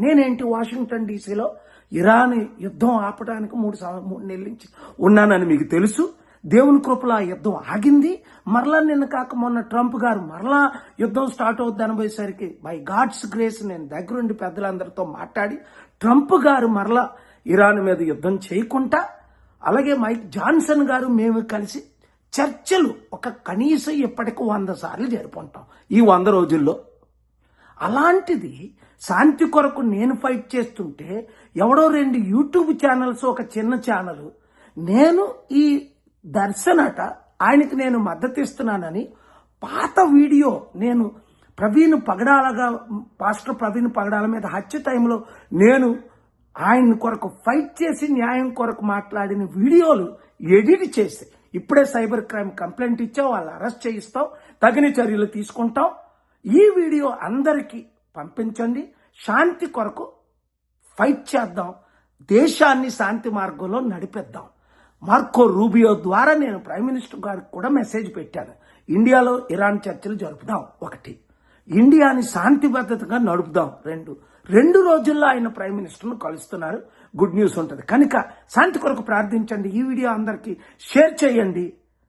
నేనేంటి Washington డీసీలో Iran యుద్ధం ఆపడానికి 3 నెలల నుంచి ఉన్నానని మీకు తెలుసు. దేవుని కృపలో ఆ యుద్ధం ఆగింది. మరలా నిన్న కాక మొన్న ట్రంప్ గారు మరలా యుద్ధం స్టార్ట్ అవుద్ది అనబోయేసరికి బై గాడ్స్ గ్రేస్ నేను దగ్గరుండి పెద్దలందరితో మాట్లాడి ట్రంప్ గారు మరలా ఇరాన్ మీద యుద్ధం చేయకుండా, అలాగే మైక్ జాన్సన్ గారు మేము కలిసి చర్చలు కనీసం ఇప్పటికి 100 సార్లు జరుపుకుంటాం ఈ 100 రోజుల్లో. అలాంటిది శాంతి కొరకు నేను ఫైట్ చేస్తుంటే ఎవడో 2 యూట్యూబ్ ఛానల్స్, ఒక చిన్న ఛానల్, నేను ఈ దర్శనట ఆయనకి నేను మద్దతు ఇస్తున్నానని పాత వీడియో, నేను పాస్టర్ ప్రవీణ్ పగడాల మీద హత్య టైంలో నేను ఆయన కొరకు ఫైట్ చేసి న్యాయం కొరకు మాట్లాడిన వీడియోలు ఎడిట్ చేసి ఇప్పుడే సైబర్ క్రైమ్ కంప్లైంట్ ఇచ్చాం, వాళ్ళు అరెస్ట్ చేయిస్తాం, తగిన చర్యలు తీసుకుంటాం. ఈ వీడియో అందరికీ పంపించండి. శాంతి కొరకు ఫైట్ చేద్దాం, దేశాన్ని శాంతి మార్గంలో నడిపిద్దాం. మార్కో రూబియో ద్వారా నేను ప్రైమ్ మినిస్టర్ గారికి కూడా మెసేజ్ పెట్టాను. ఇండియాలో ఇరాన్ చర్చలు జరుపుదాం. 1, ఇండియాని శాంతి భద్రతగా నడుపుదాం. 2 రోజుల్లో ఆయన ప్రైమ్ మినిస్టర్ను కలుస్తున్నారు. గుడ్ న్యూస్ ఉంటుంది కనుక శాంతి కొరకు ప్రార్థించండి. ఈ వీడియో అందరికీ షేర్ చేయండి.